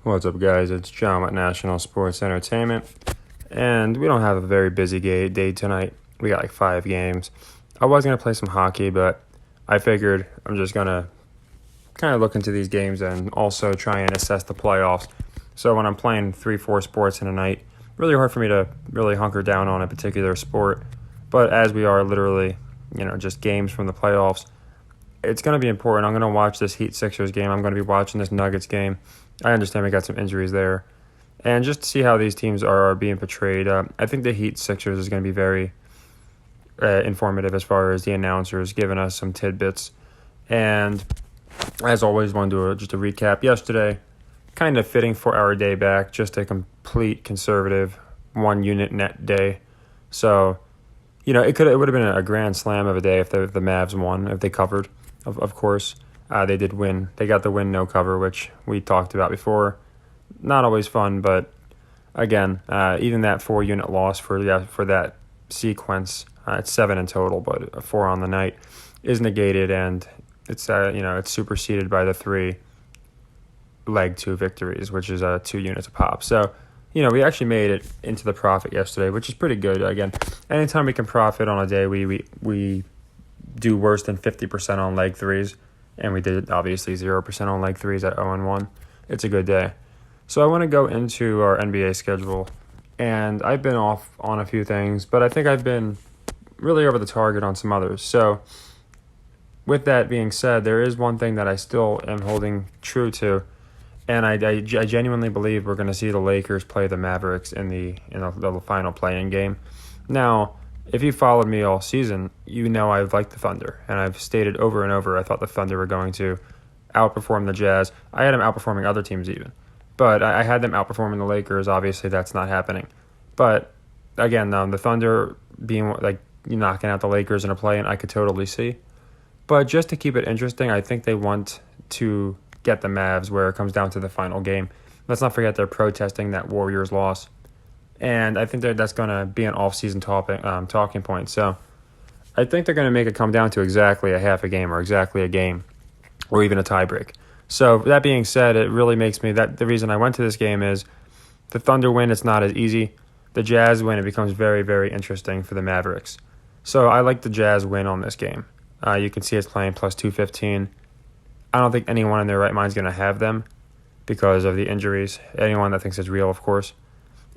What's up, guys? It's John with National Sports Entertainment, and we don't have a very busy day tonight. We got like 5 games. I was going to play some hockey, but I figured I'm just going to kind of look into these games and also try and assess the playoffs. So when I'm playing 3-4 sports in a night, really hard for me to really hunker down on a particular sport. But as we are literally, just games from the playoffs, it's going to be important. I'm going to watch this Heat Sixers game. I'm going to be watching this Nuggets game. I understand we got some injuries there. And just to see how these teams are being portrayed, I think the Heat Sixers is going to be very informative as far as the announcers giving us some tidbits. And as always, want to do just a recap. Yesterday, kind of fitting for our day back, just a complete conservative 1-unit net day. So, it would have been a grand slam of a day if the Mavs won, if they covered. Of course, they did win. They got the win, no cover, which we talked about before. Not always fun, but again, even that 4-unit loss for that sequence, it's 7 in total, but a 4 on the night is negated, and it's it's superseded by the 3 leg 2 victories, which is 2 units a pop. So, we actually made it into the profit yesterday, which is pretty good. Again, anytime we can profit on a day, we do worse than 50% on leg 3s, and we did obviously 0% on leg 3s at 0-1. It's a good day. So I want to go into our NBA schedule, and I've been off on a few things, but I think I've been really over the target on some others. So with that being said, there is one thing that I still am holding true to, and I genuinely believe we're going to see the Lakers play the Mavericks in the final play-in game. Now, if you followed me all season, I've liked the Thunder, and I've stated over and over I thought the Thunder were going to outperform the Jazz. I had them outperforming other teams even, but I had them outperforming the Lakers. Obviously, that's not happening. But again, the Thunder being knocking out the Lakers in a play-in, I could totally see. But just to keep it interesting, I think they want to get the Mavs where it comes down to the final game. Let's not forget they're protesting that Warriors loss. And I think that's going to be an off-season talking point. So I think they're going to make it come down to exactly a half a game or exactly a game or even a tiebreak. So that being said, it really makes me that the reason I went to this game is the Thunder win, it's not as easy. The Jazz win, it becomes very, very interesting for the Mavericks. So I like the Jazz win on this game. You can see it's playing plus 215. I don't think anyone in their right mind is going to have them because of the injuries. Anyone that thinks it's real, of course.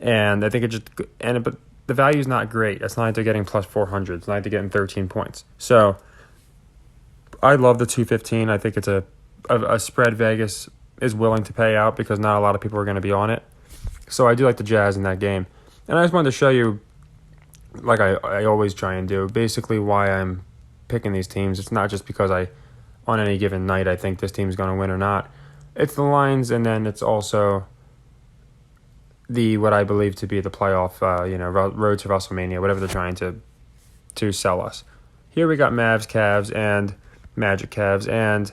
And I think but the value is not great. It's not like they're getting plus 400. It's not like they're getting 13 points. So I love the 215. I think it's a spread Vegas is willing to pay out because not a lot of people are going to be on it. So I do like the Jazz in that game. And I just wanted to show you, like I always try and do, basically why I'm picking these teams. It's not just because on any given night I think this team's going to win or not. It's the lines, and then it's also what I believe to be the playoff, road to WrestleMania, whatever they're trying to sell us. Here we got Mavs, Cavs, and Magic, Cavs, and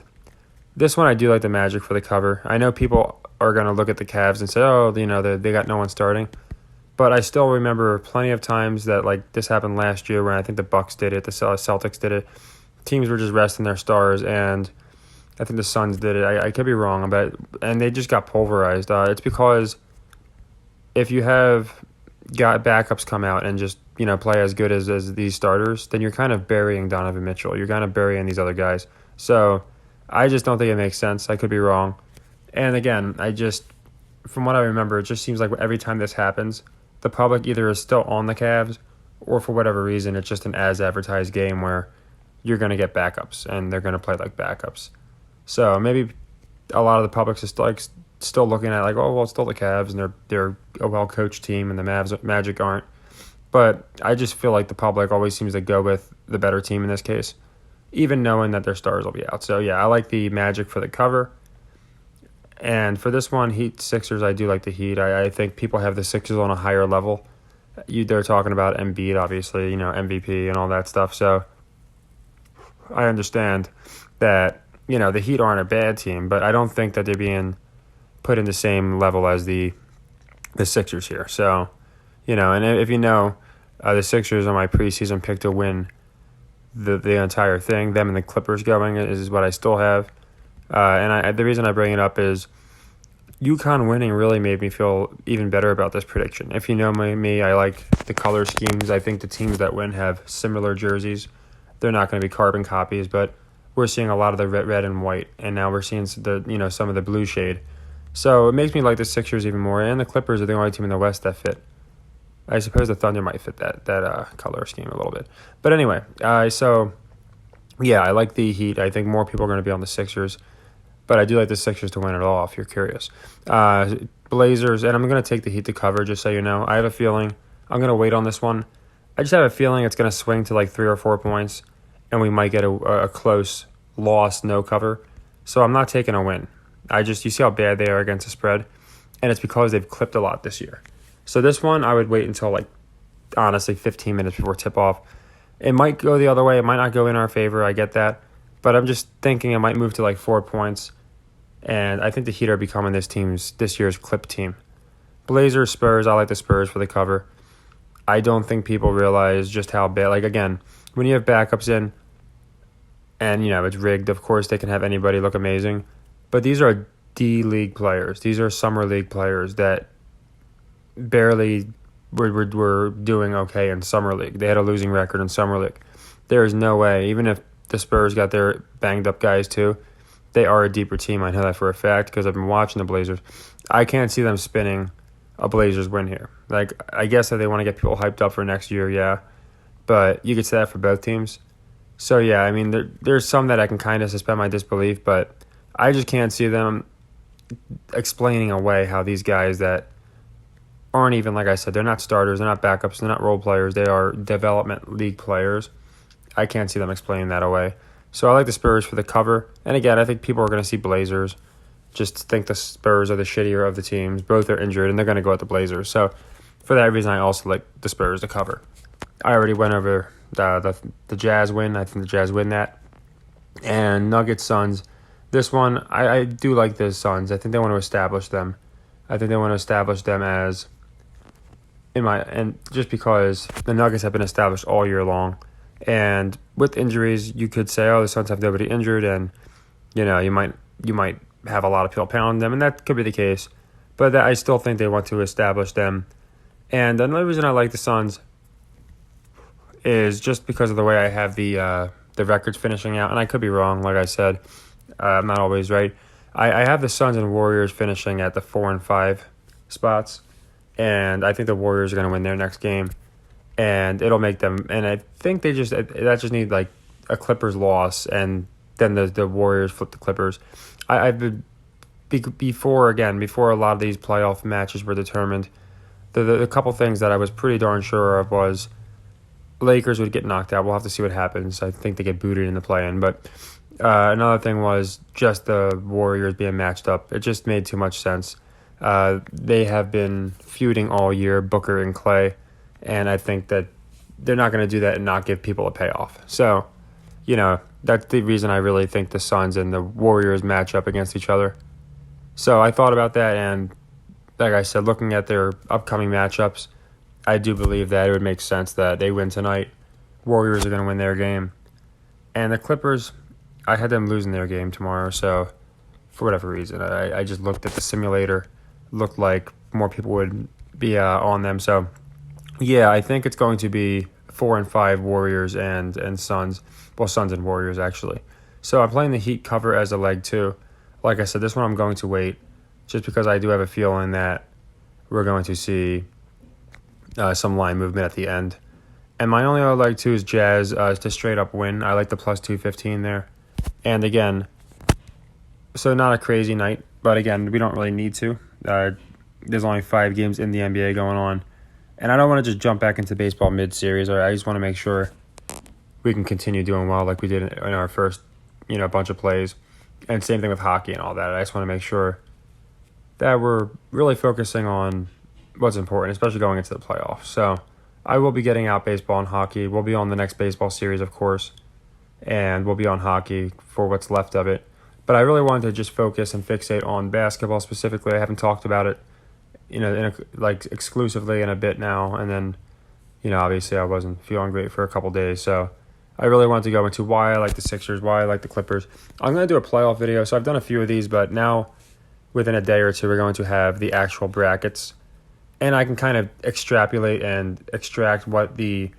this one I do like the Magic for the cover. I know people are going to look at the Cavs and say, oh, they got no one starting, but I still remember plenty of times that this happened last year when I think the Bucks did it, the Celtics did it. Teams were just resting their stars, and I think the Suns did it. I could be wrong, and they just got pulverized. It's because if you have got backups come out and just play as good as these starters, then you're kind of burying Donovan Mitchell. You're kind of burying these other guys. So I just don't think it makes sense. I could be wrong. And again, from what I remember, it just seems like every time this happens, the public either is still on the Cavs or for whatever reason, it's just an as-advertised game where you're going to get backups and they're going to play like backups. So maybe a lot of the public is still looking at it's still the Cavs and they're a well-coached team and the Magic aren't. But I just feel like the public always seems to go with the better team in this case, even knowing that their stars will be out. So yeah, I like the Magic for the cover. And for this one, Heat Sixers, I do like the Heat. I think people have the Sixers on a higher level. They're talking about Embiid, obviously, MVP and all that stuff. So I understand that, the Heat aren't a bad team, but I don't think that they're being put in the same level as the Sixers here. So, and if the Sixers are my preseason pick to win the entire thing, them and the Clippers going is what I still have. And the reason I bring it up is UConn winning really made me feel even better about this prediction. If you know me, I like the color schemes. I think the teams that win have similar jerseys. They're not going to be carbon copies, but we're seeing a lot of the red and white, and now we're seeing some of the blue shade. So it makes me like the Sixers even more, and the Clippers are the only team in the West that fit. I suppose the Thunder might fit that color scheme a little bit. But anyway, so yeah, I like the Heat. I think more people are going to be on the Sixers. But I do like the Sixers to win it all, if you're curious. Blazers, and I'm going to take the Heat to cover, just so you know. I have a feeling I'm going to wait on this one. I just have a feeling it's going to swing to like 3 or 4 points, and we might get a close loss, no cover. So I'm not taking a win. You see how bad they are against the spread, and it's because they've clipped a lot this year. So this one, I would wait until honestly, 15 minutes before tip-off. It might go the other way. It might not go in our favor. I get that. But I'm just thinking it might move to 4 points. And I think the Heat are becoming this year's clip team. Blazers, Spurs, I like the Spurs for the cover. I don't think people realize just how bad. Again, when you have backups in and, it's rigged, of course they can have anybody look amazing. But these are D-League players. These are Summer League players that barely were doing okay in Summer League. They had a losing record in Summer League. There is no way, even if the Spurs got their banged-up guys too, they are a deeper team. I know that for a fact because I've been watching the Blazers. I can't see them spinning a Blazers win here. I guess that they want to get people hyped up for next year, yeah. But you could say that for both teams. So, yeah, I mean, there's some that I can kind of suspend my disbelief, but I just can't see them explaining away how these guys that aren't even, like I said, they're not starters, they're not backups, they're not role players, they are development league players. I can't see them explaining that away. So I like the Spurs for the cover. And again, I think people are going to see Blazers. Just think the Spurs are the shittier of the teams. Both are injured, and they're going to go at the Blazers. So for that reason, I also like the Spurs to cover. I already went over the Jazz win. I think the Jazz win that. And Nuggets, Suns. This one, I do like the Suns. I think they want to establish them. I think they want to establish them as, and just because the Nuggets have been established all year long. And with injuries, you could say, the Suns have nobody injured, and you might have a lot of people pounding them, and that could be the case. But I still think they want to establish them. And another reason I like the Suns is just because of the way I have the records finishing out, and I could be wrong. Like I said, I'm not always right. I have the Suns and Warriors finishing at the 4 and 5 spots, and I think the Warriors are going to win their next game. And it'll make them, and I think that just need a Clippers loss, and then the Warriors flip the Clippers. I've been before a lot of these playoff matches were determined. The couple things that I was pretty darn sure of was Lakers would get knocked out. We'll have to see what happens. I think they get booted in the play-in, but another thing was just the Warriors being matched up. It just made too much sense. They have been feuding all year, Booker and Clay. And I think that they're not going to do that and not give people a payoff. So, that's the reason I really think the Suns and the Warriors match up against each other. So I thought about that, and like I said, looking at their upcoming matchups, I do believe that it would make sense that they win tonight. Warriors are going to win their game. And the Clippers, I had them losing their game tomorrow. So for whatever reason, I just looked at the simulator. Looked like more people would be on them. So yeah, I think it's going to be 4 and 5 Warriors and Suns. Well, Suns and Warriors, actually. So I'm playing the Heat cover as a leg, too. Like I said, this one I'm going to wait just because I do have a feeling that we're going to see some line movement at the end. And my only other leg, too, is Jazz to straight up win. I like the plus 215 there. And again, so not a crazy night. But again, we don't really need to. There's only 5 games in the NBA going on. And I don't want to just jump back into baseball mid-series. I just want to make sure we can continue doing well like we did in our first, bunch of plays. And same thing with hockey and all that. I just want to make sure that we're really focusing on what's important, especially going into the playoffs. So I will be getting out baseball and hockey. We'll be on the next baseball series, of course. And we'll be on hockey for what's left of it. But I really wanted to just focus and fixate on basketball specifically. I haven't talked about it exclusively in a bit now, and then obviously I wasn't feeling great for a couple days, so I really wanted to go into why I like the Sixers, why I like the Clippers. I'm going to do a playoff video, so I've done a few of these, but now within a day or two, we're going to have the actual brackets. And I can kind of extrapolate and extract what the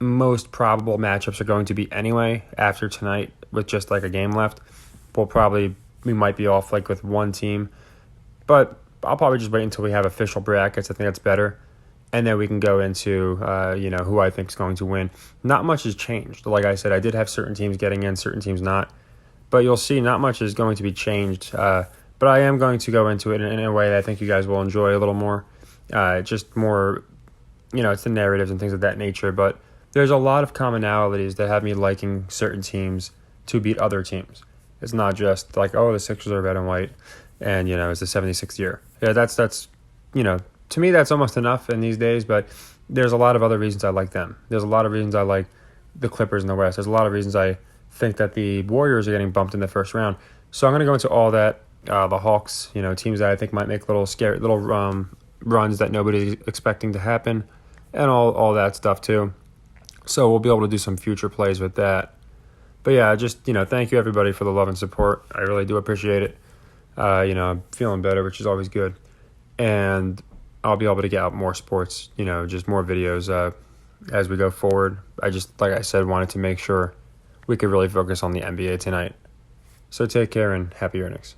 most probable matchups are going to be anyway after tonight with just like a game left. We might be off like with one team. But I'll probably just wait until we have official brackets. I think that's better. And then we can go into, who I think is going to win. Not much has changed. Like I said, I did have certain teams getting in, certain teams not. But you'll see not much is going to be changed. But I am going to go into it in a way that I think you guys will enjoy a little more. Just more, it's the narratives and things of that nature. But there's a lot of commonalities that have me liking certain teams to beat other teams. It's not just like, oh, the Sixers are red and white and, it's the 76th year. Yeah, that's to me, that's almost enough in these days, but there's a lot of other reasons I like them. There's a lot of reasons I like the Clippers in the West. There's a lot of reasons I think that the Warriors are getting bumped in the first round. So I'm going to go into all that. The Hawks, teams that I think might make little runs that nobody's expecting to happen, and all that stuff too. So we'll be able to do some future plays with that. But yeah, just, thank you everybody for the love and support. I really do appreciate it. I'm feeling better, which is always good. And I'll be able to get out more sports, just more videos as we go forward. I just, like I said, wanted to make sure we could really focus on the NBA tonight. So take care and happy earnings.